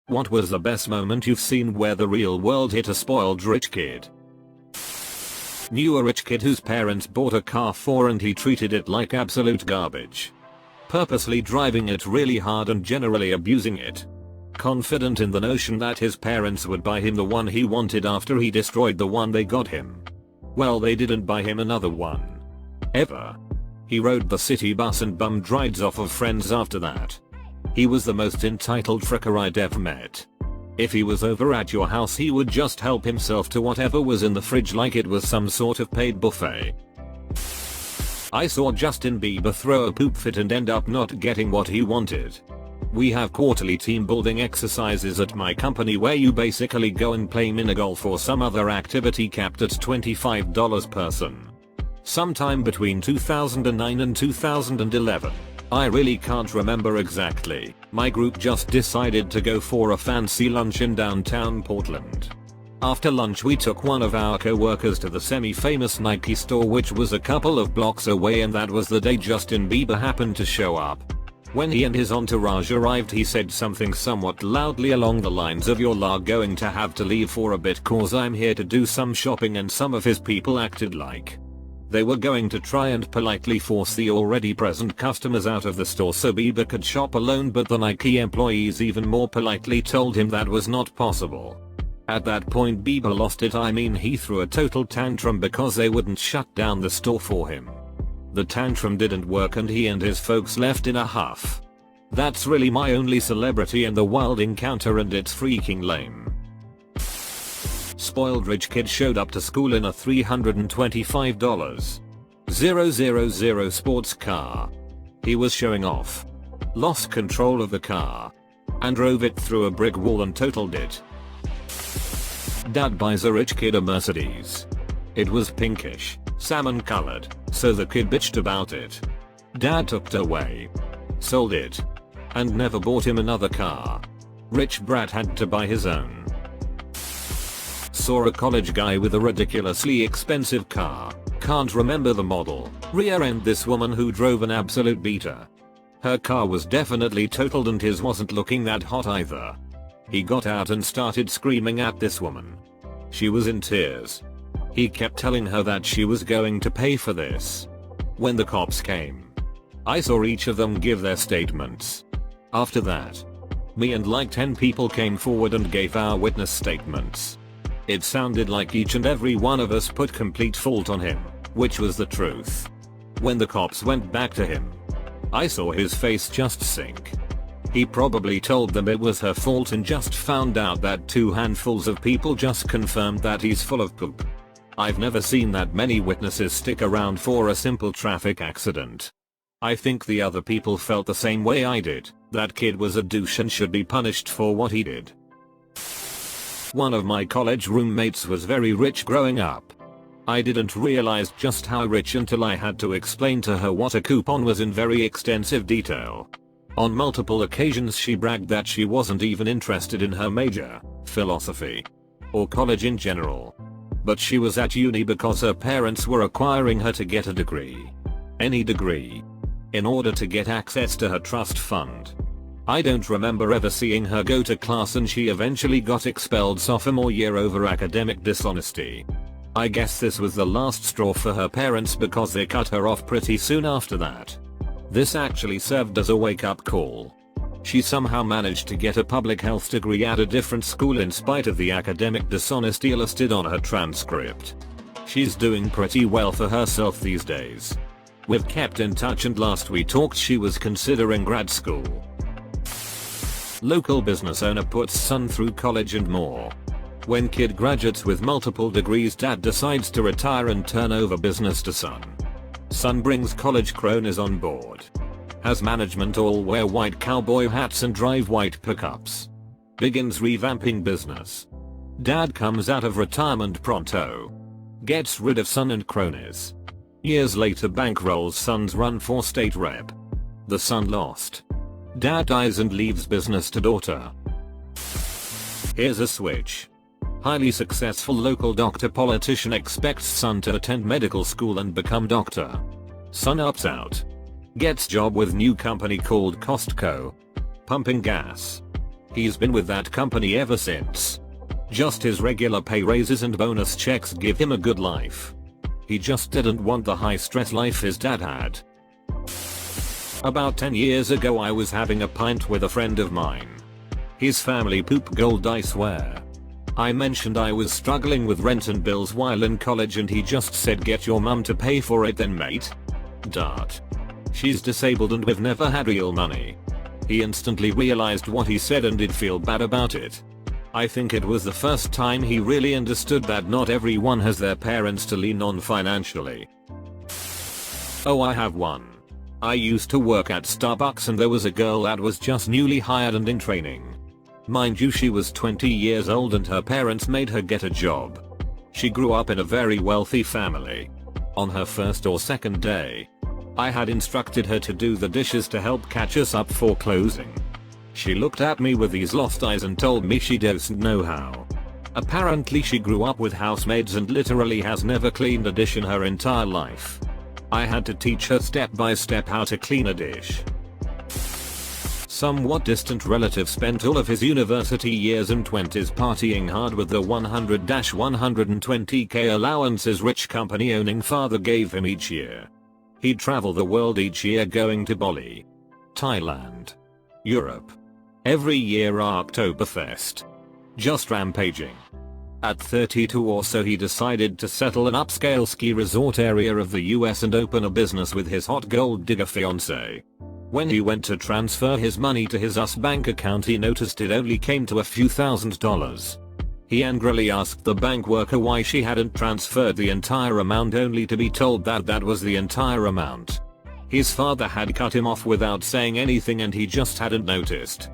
What was the best moment you've seen where the real world hit a spoiled rich kid? Knew a rich kid whose parents bought a car for and he treated it like absolute garbage. Purposely driving it really hard and generally abusing it. Confident in the notion that his parents would buy him the one he wanted after he destroyed the one they got him. Well, they didn't buy him another one. Ever. He rode the city bus and bummed rides off of friends after that. He was the most entitled fricker I'd ever met. If he was over at your house he would just help himself to whatever was in the fridge like it was some sort of paid buffet. I saw Justin Bieber throw a poop fit and end up not getting what he wanted. We have quarterly team building exercises at my company where you basically go and play minigolf or some other activity capped at $25 person. Sometime between 2009 and 2011. I really can't remember exactly. My group just decided to go for a fancy lunch in downtown Portland. After lunch we took one of our co-workers to the semi-famous Nike store, which was a couple of blocks away, and that was the day Justin Bieber happened to show up. When he and his entourage arrived he said something somewhat loudly along the lines of, "You're going to have to leave for a bit cause I'm here to do some shopping," and some of his people acted like they were going to try and politely force the already present customers out of the store so Bieber could shop alone, but the Nike employees even more politely told him that was not possible. At that point Bieber lost it. I mean, he threw a total tantrum because they wouldn't shut down the store for him. The tantrum didn't work and he and his folks left in a huff. That's really my only celebrity in the wild encounter and it's freaking lame. Spoiled rich kid showed up to school in a $325,000 sports car. He was showing off. Lost control of the car. And drove it through a brick wall and totaled it. Dad buys a rich kid a Mercedes. It was pinkish, salmon colored, so the kid bitched about it. Dad took it away. Sold it. And never bought him another car. Rich brat had to buy his own. Saw a college guy with a ridiculously expensive car. Can't remember the model. Rear-end this woman who drove an absolute beater. Her car was definitely totaled and his wasn't looking that hot either. He got out and started screaming at this woman. She was in tears. He kept telling her that she was going to pay for this. When the cops came, I saw each of them give their statements. After that, me and like 10 people came forward and gave our witness statements. It sounded like each and every one of us put complete fault on him, which was the truth. When the cops went back to him, I saw his face just sink. He probably told them it was her fault and just found out that 2 handfuls of people just confirmed that he's full of poop. I've never seen that many witnesses stick around for a simple traffic accident. I think the other people felt the same way I did. That kid was a douche and should be punished for what he did. One of my college roommates was very rich growing up. I didn't realize just how rich until I had to explain to her what a coupon was in very extensive detail. On multiple occasions she bragged that she wasn't even interested in her major, philosophy, or college in general. But she was at uni because her parents were requiring her to get a degree. Any degree. In order to get access to her trust fund. I don't remember ever seeing her go to class and she eventually got expelled sophomore year over academic dishonesty. I guess this was the last straw for her parents because they cut her off pretty soon after that. This actually served as a wake-up call. She somehow managed to get a public health degree at a different school in spite of the academic dishonesty listed on her transcript. She's doing pretty well for herself these days. We've kept in touch and last we talked she was considering grad school. Local business owner puts son through college and more. When kid graduates with multiple degrees, dad decides to retire and turn over business to son. Son brings college cronies on board. Has management all wear white cowboy hats and drive white pickups. Begins revamping business. Dad comes out of retirement pronto. Gets rid of son and cronies. Years later bankrolls son's run for state rep. The son lost. Dad dies and leaves business to daughter. Here's a switch. Highly successful local doctor politician expects son to attend medical school and become doctor. Son opts out. Gets job with new company called Costco. Pumping gas. He's been with that company ever since. Just his regular pay raises and bonus checks give him a good life. He just didn't want the high stress life his dad had. About 10 years ago I was having a pint with a friend of mine. His family poop gold, I swear. I mentioned I was struggling with rent and bills while in college and he just said, "Get your mum to pay for it then, mate." Dart. She's disabled and we've never had real money. He instantly realized what he said and did feel bad about it. I think it was the first time he really understood that not everyone has their parents to lean on financially. Oh, I have one. I used to work at Starbucks and there was a girl that was just newly hired and in training. Mind you, she was 20 years old and her parents made her get a job. She grew up in a very wealthy family. On her first or second day, I had instructed her to do the dishes to help catch us up for closing. She looked at me with these lost eyes and told me she doesn't know how. Apparently she grew up with housemaids and literally has never cleaned a dish in her entire life. I had to teach her step by step how to clean a dish. Somewhat distant relative spent all of his university years and 20s partying hard with the 100-120k allowance his rich company owning father gave him each year. He'd travel the world each year going to Bali, Thailand, Europe. Every year Oktoberfest. Just rampaging. At 32 or so he decided to settle an upscale ski resort area of the US and open a business with his hot gold digger fiancée. When he went to transfer his money to his US bank account he noticed it only came to a few $1,000s. He angrily asked the bank worker why she hadn't transferred the entire amount only to be told that that was the entire amount. His father had cut him off without saying anything and he just hadn't noticed.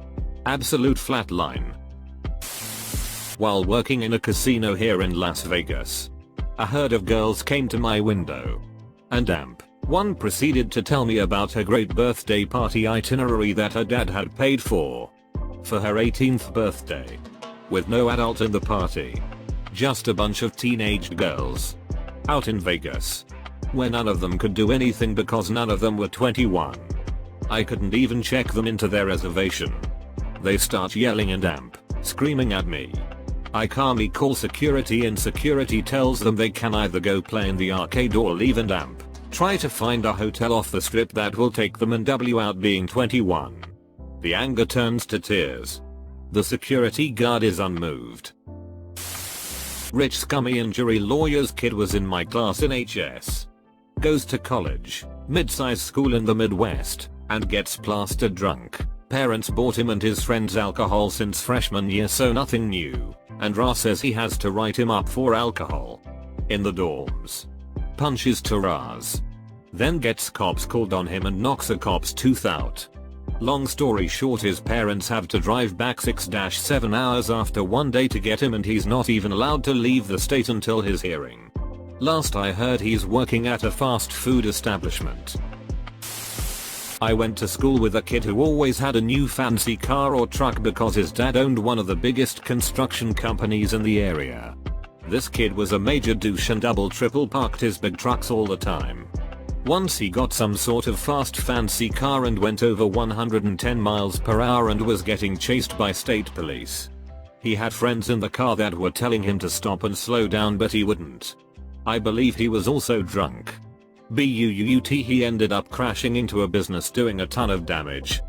Absolute flatline. While working in a casino here in Las Vegas, a herd of girls came to my window. And one proceeded to tell me about her great birthday party itinerary that her dad had paid for her 18th birthday. With no adult in the party. Just a bunch of teenage girls. Out in Vegas. Where none of them could do anything because none of them were 21. I couldn't even check them into their reservation. They start yelling and screaming at me. I calmly call security and security tells them they can either go play in the arcade or leave and try to find a hotel off the strip that will take them and W out being 21. The anger turns to tears. The security guard is unmoved. Rich scummy injury lawyer's kid was in my class in HS. Goes to college, mid-sized school in the Midwest, and gets plastered drunk. Parents bought him and his friends alcohol since freshman year, so nothing new, and Ra says he has to write him up for alcohol. In the dorms. Punches Taraz. Then gets cops called on him and knocks a cop's tooth out. Long story short, his parents have to drive back 6-7 hours after one day to get him and he's not even allowed to leave the state until his hearing. Last I heard he's working at a fast food establishment. I went to school with a kid who always had a new fancy car or truck because his dad owned one of the biggest construction companies in the area. This kid was a major douche and triple parked his big trucks all the time. Once he got some sort of fast fancy car and went over 110 miles per hour and was getting chased by state police. He had friends in the car that were telling him to stop and slow down but he wouldn't. I believe he was also drunk. He ended up crashing into a business doing a ton of damage.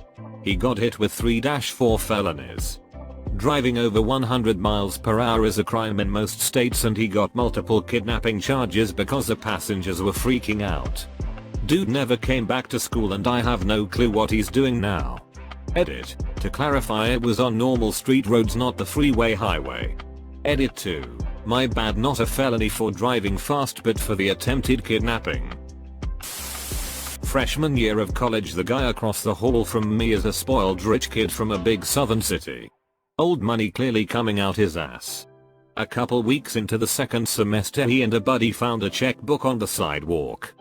He got hit with 3-4 felonies. Driving over 100 miles per hour is a crime in most states and he got multiple kidnapping charges because the passengers were freaking out. Dude never came back to school and I have no clue what he's doing now. Edit. To clarify, it was on normal street roads, not the freeway highway. Edit 2. My bad, not a felony for driving fast but for the attempted kidnapping. Freshman year of college, the guy across the hall from me is a spoiled rich kid from a big southern city. Old money clearly coming out his ass. A couple weeks into the second semester, he and a buddy found a checkbook on the sidewalk.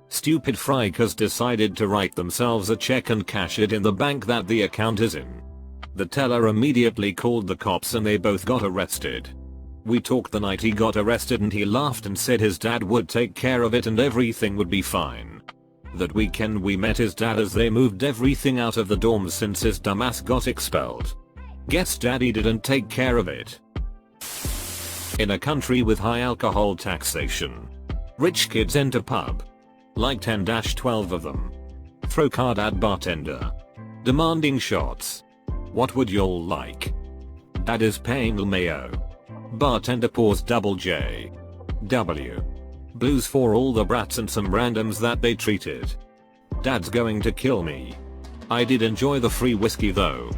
Stupid frikers decided to write themselves a check and cash it in the bank that the account is in. The teller immediately called the cops and they both got arrested. We talked the night he got arrested and he laughed and said his dad would take care of it and everything would be fine. That weekend we met his dad as they moved everything out of the dorms since his dumbass got expelled. Guess daddy didn't take care of it. In a country with high alcohol taxation, rich kids enter pub. Like 10-12 of them. Throw card at bartender. Demanding shots. What would y'all like? Dad is paying mayo. Bartender pours double J. W. Blues for all the brats and some randoms that they treated. Dad's going to kill me. I did enjoy the free whiskey though.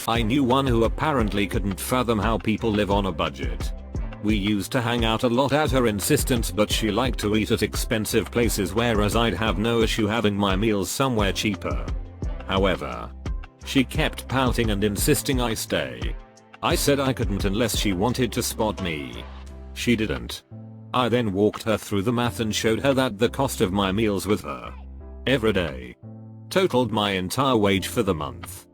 I knew one who apparently couldn't fathom how people live on a budget. We used to hang out a lot at her insistence, but she liked to eat at expensive places, whereas I'd have no issue having my meals somewhere cheaper. However, she kept pouting and insisting I stay. I said I couldn't unless she wanted to spot me. She didn't. I then walked her through the math and showed her that the cost of my meals with her every day totaled my entire wage for the month.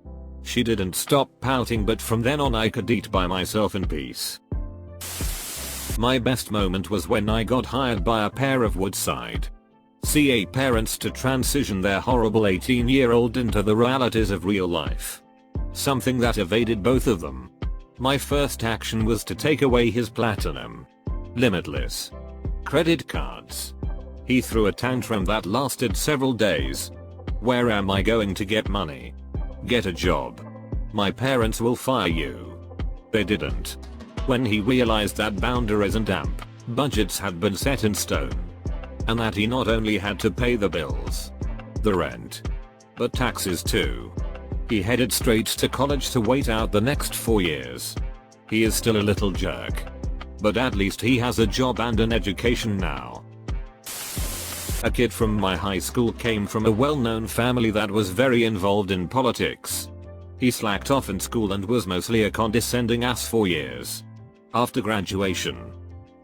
She didn't stop pouting, but from then on I could eat by myself in peace. My best moment was when I got hired by a pair of Woodside CA parents to transition their horrible 18-year-old into the realities of real life. Something that evaded both of them. My first action was to take away his platinum limitless credit cards. He threw a tantrum that lasted several days. Where am I going to get money? Get a job. My parents will fire you. They didn't. When he realized that boundaries and budgets had been set in stone, and that he not only had to pay the bills, the rent, but taxes too, he headed straight to college to wait out the next 4 years. He is still a little jerk, but at least he has a job and an education now. A kid from my high school came from a well-known family that was very involved in politics. He slacked off in school and was mostly a condescending ass for years. After graduation,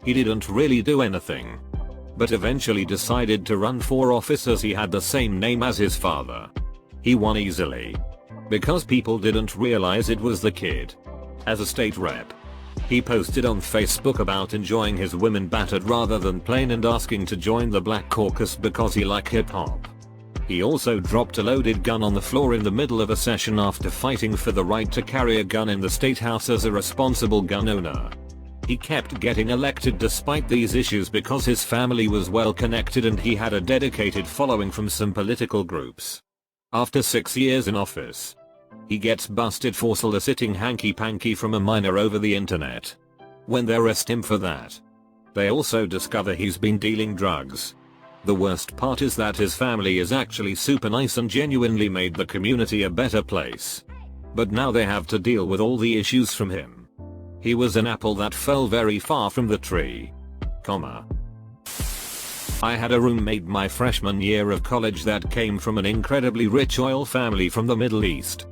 he didn't really do anything, but eventually decided to run for office as he had the same name as his father. He won easily, because people didn't realize it was the kid. As a state rep, he posted on Facebook about enjoying his women battered rather than plain and asking to join the Black Caucus because he liked hip hop. He also dropped a loaded gun on the floor in the middle of a session after fighting for the right to carry a gun in the state house as a responsible gun owner. He kept getting elected despite these issues because his family was well connected and he had a dedicated following from some political groups. After 6 years in office, he gets busted for soliciting hanky-panky from a minor over the internet. When they arrest him for that, they also discover he's been dealing drugs. The worst part is that his family is actually super nice and genuinely made the community a better place. But now they have to deal with all the issues from him. He was an apple that fell very far from the tree. I had a roommate my freshman year of college that came from an incredibly rich oil family from the Middle East.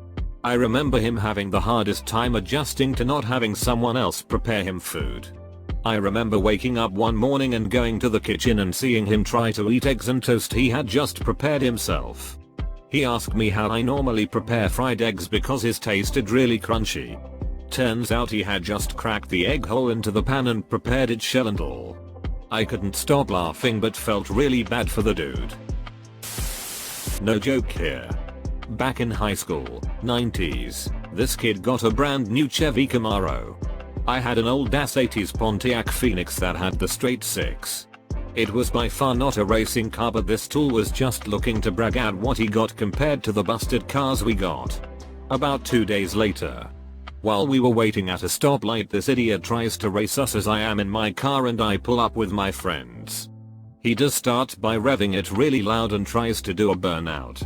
I remember him having the hardest time adjusting to not having someone else prepare him food. I remember waking up one morning and going to the kitchen and seeing him try to eat eggs and toast he had just prepared himself. He asked me how I normally prepare fried eggs because his tasted really crunchy. Turns out he had just cracked the egg hole into the pan and prepared it shell and all. I couldn't stop laughing but felt really bad for the dude. No joke here. Back in high school, 90s, this kid got a brand new Chevy Camaro. I had an old ass 80s Pontiac Phoenix that had the straight six. It was by far not a racing car, but this tool was just looking to brag at what he got compared to the busted cars we got. About 2 days later, while we were waiting at a stoplight, this idiot tries to race us as I am in my car and I pull up with my friends. He does start by revving it really loud and tries to do a burnout.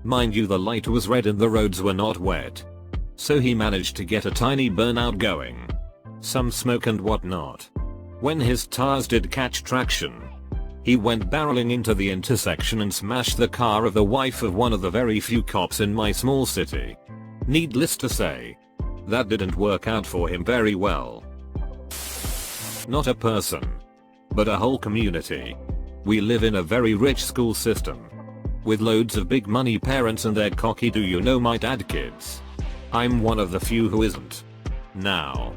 Mind you, the light was red and the roads were not wet, so he managed to get a tiny burnout going. Some smoke and whatnot. When his tires did catch traction, he went barreling into the intersection and smashed the car of the wife of one of the very few cops in my small city. Needless to say, that didn't work out for him very well. Not a person, but a whole community. We live in a very rich school system, with loads of big money parents and their cocky do you know my dad kids. I'm one of the few who isn't. Now,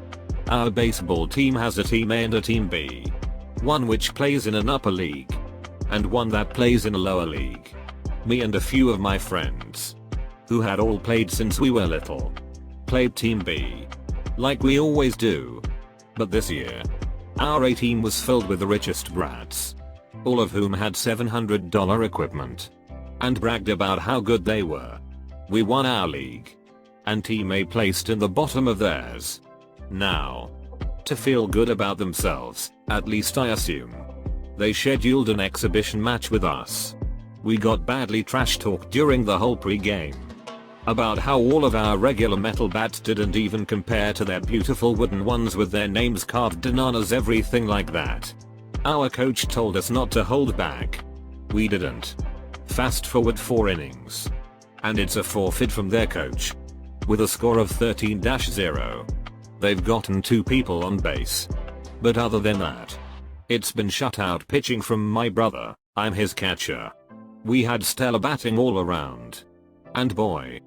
our baseball team has a team A and a team B. One which plays in an upper league, and one that plays in a lower league. Me and a few of my friends, who had all played since we were little, played Team B. Like we always do. But this year, our A team was filled with the richest brats. All of whom had $700 equipment. And bragged about how good they were. We won our league. And Team A placed in the bottom of theirs. Now, to feel good about themselves, at least I assume, they scheduled an exhibition match with us. We got badly trash talked during the whole pre-game. About how all of our regular metal bats didn't even compare to their beautiful wooden ones with their names carved bananas, everything like that. Our coach told us not to hold back. We didn't. Fast forward 4 innings. And it's a forfeit from their coach. With a score of 13-0. They've gotten 2 people on base. But other than that, it's been shutout pitching from my brother. I'm his catcher. We had stellar batting all around. And boy,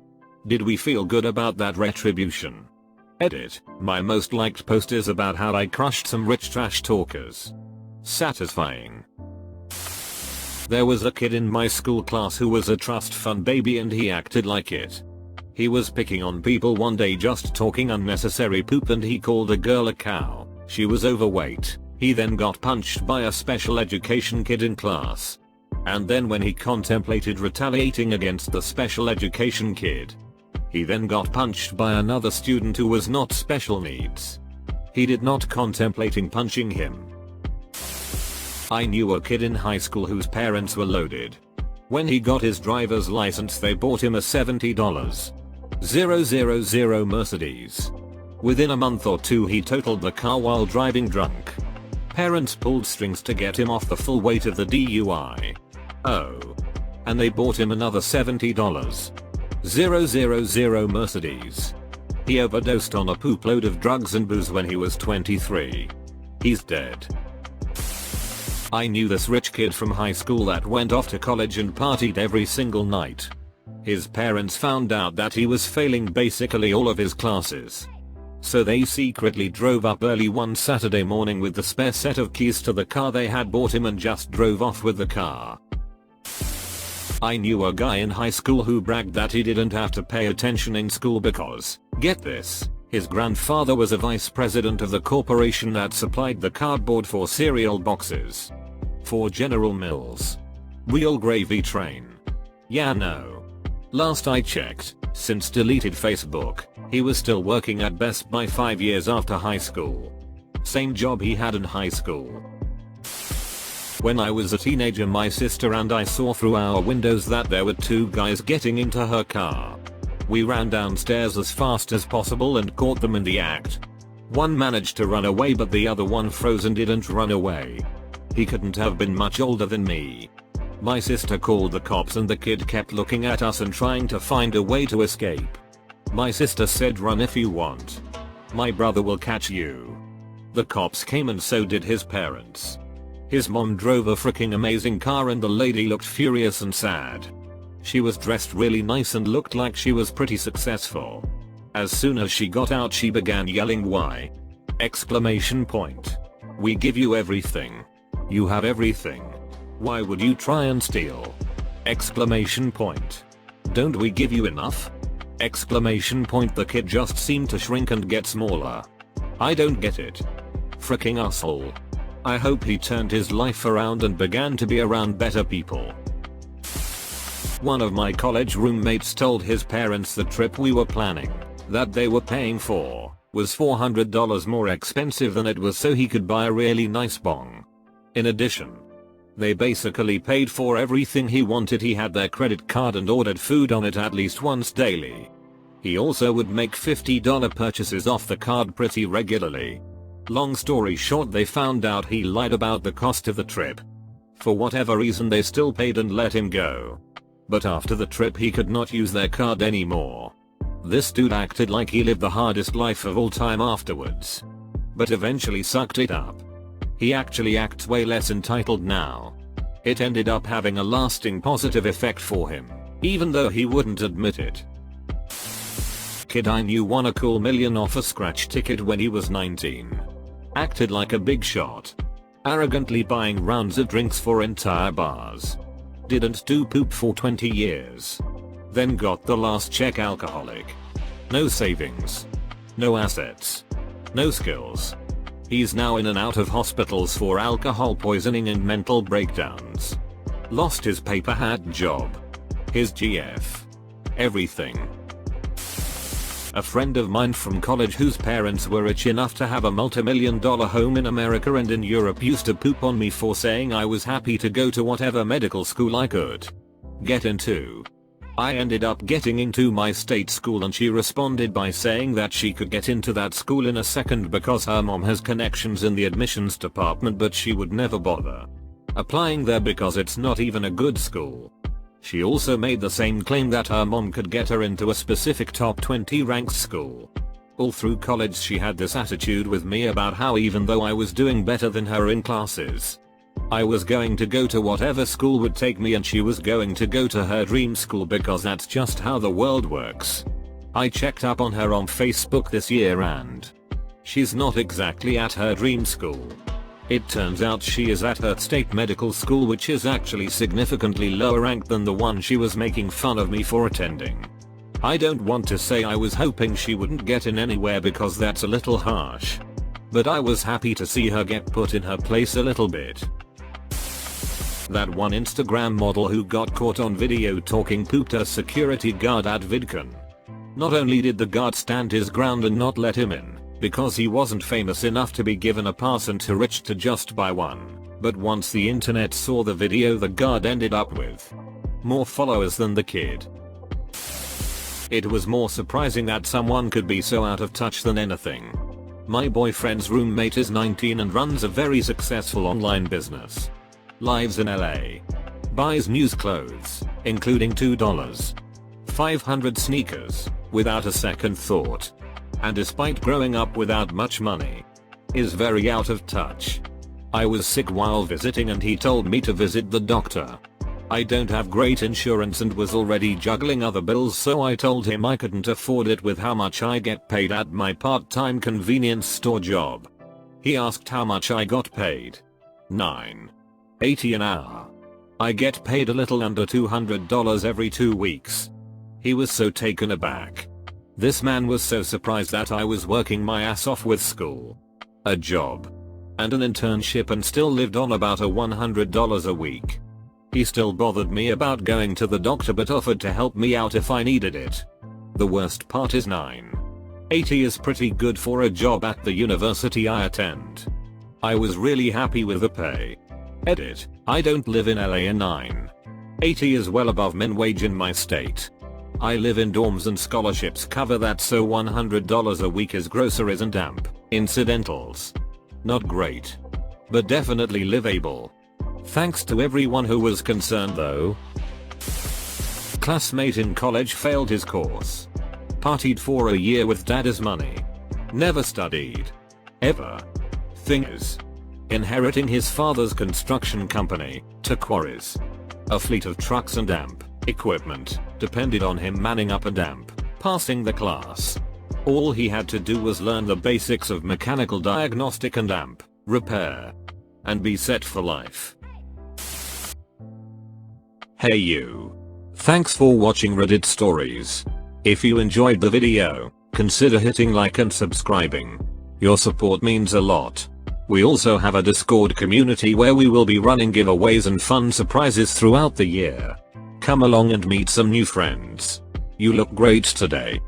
did we feel good about that retribution. Edit, my most liked post is about how I crushed some rich trash talkers. Satisfying. There was a kid in my school class who was a trust fund baby and he acted like it. He was picking on people one day, just talking unnecessary poop, and he called a girl a cow. She was overweight. He then got punched by a special education kid in class. And then when he contemplated retaliating against the special education kid, he then got punched by another student who was not special needs. He did not contemplating punching him. I knew a kid in high school whose parents were loaded. When he got his driver's license, they bought him a $70,000 Mercedes. Within a month or 2 he totaled the car while driving drunk. Parents pulled strings to get him off the full weight of the DUI. Oh. And they bought him another $70,000 Mercedes. He overdosed on a poop load of drugs and booze when he was 23. He's dead. I knew this rich kid from high school that went off to college and partied every single night. His parents found out that he was failing basically all of his classes. So they secretly drove up early one Saturday morning with the spare set of keys to the car they had bought him and just drove off with the car. I knew a guy in high school who bragged that he didn't have to pay attention in school because, get this, his grandfather was a vice president of the corporation that supplied the cardboard for cereal boxes. For General Mills. Real gravy train. Yeah, no. Last I checked, since deleted Facebook, he was still working at Best Buy 5 years after high school. Same job he had in high school. When I was a teenager, my sister and I saw through our windows that there were 2 guys getting into her car. We ran downstairs as fast as possible and caught them in the act. One managed to run away, but the other one froze and didn't run away. He couldn't have been much older than me. My sister called the cops and the kid kept looking at us and trying to find a way to escape. My sister said, "Run if you want. My brother will catch you." The cops came and so did his parents. His mom drove a freaking amazing car and the lady looked furious and sad. She was dressed really nice and looked like she was pretty successful. As soon as she got out, she began yelling, "Why?" Exclamation point. "We give you everything. You have everything. Why would you try and steal?" Exclamation point. "Don't we give you enough?" Exclamation point. The kid just seemed to shrink and get smaller. I don't get it. Fricking asshole. I hope he turned his life around and began to be around better people. One of my college roommates told his parents the trip we were planning, that they were paying for, was $400 more expensive than it was, so he could buy a really nice bong. In addition, they basically paid for everything he wanted. He had their credit card and ordered food on it at least once daily. He also would make $50 purchases off the card pretty regularly. Long story short, they found out he lied about the cost of the trip. For whatever reason, they still paid and let him go. But after the trip, he could not use their card anymore. This dude acted like he lived the hardest life of all time afterwards. But eventually sucked it up. He actually acts way less entitled now. It ended up having a lasting positive effect for him, even though he wouldn't admit it. Kid I knew won a cool $1 million off a scratch ticket when he was 19. Acted like a big shot. Arrogantly buying rounds of drinks for entire bars. Didn't do poop for 20 years. Then got the last check alcoholic. No savings. No assets. No skills. He's now in and out of hospitals for alcohol poisoning and mental breakdowns. Lost his paper hat job. His GF. Everything. A friend of mine from college whose parents were rich enough to have a multi-million-dollar home in America and in Europe used to poop on me for saying I was happy to go to whatever medical school I could get into. I ended up getting into my state school and she responded by saying that she could get into that school in a second because her mom has connections in the admissions department, but she would never bother applying there because it's not even a good school. She also made the same claim that her mom could get her into a specific top 20 ranked school. All through college she had this attitude with me about how even though I was doing better than her in classes, I was going to go to whatever school would take me and she was going to go to her dream school because that's just how the world works. I checked up on her on Facebook this year and she's not exactly at her dream school. It turns out she is at her state medical school, which is actually significantly lower ranked than the one she was making fun of me for attending. I don't want to say I was hoping she wouldn't get in anywhere because that's a little harsh, but I was happy to see her get put in her place a little bit. That one Instagram model who got caught on video talking poop to a security guard at VidCon. Not only did the guard stand his ground and not let him in, because he wasn't famous enough to be given a pass and too rich to just buy one, but once the internet saw the video, the guard ended up with more followers than the kid. It was more surprising that someone could be so out of touch than anything. My boyfriend's roommate is 19 and runs a very successful online business. Lives in LA. Buys news clothes, including $2. 500 sneakers, without a second thought. And despite growing up without much money, is very out of touch. I was sick while visiting and he told me to visit the doctor. I don't have great insurance and was already juggling other bills, so I told him I couldn't afford it with how much I get paid at my part-time convenience store job. He asked how much I got paid. $9.80 an hour. I get paid a little under $200 every 2 weeks. He was so taken aback. This man was so surprised that I was working my ass off with school, a job, and an internship and still lived on about $100 a week. He still bothered me about going to the doctor but offered to help me out if I needed it. The worst part is $9.80 is pretty good for a job at the university I attend. I was really happy with the pay. Edit, I don't live in LA and $9.80 is well above min wage in my state. I live in dorms and scholarships cover that, so $100 a week is groceries and damp incidentals. Not great, but definitely livable. Thanks to everyone who was concerned though. Classmate in college failed his course. Partied for a year with dad's money. Never studied. Ever. Thing is, inheriting his father's construction company, to quarries. A fleet of trucks and damp equipment depended on him manning up a damp, passing the class. All he had to do was learn the basics of mechanical diagnostic and damp repair, and be set for life. Hey you. Thanks for watching Reddit Stories. If you enjoyed the video, consider hitting like and subscribing. Your support means a lot. We also have a Discord community where we will be running giveaways and fun surprises throughout the year. Come along and meet some new friends. You look great today.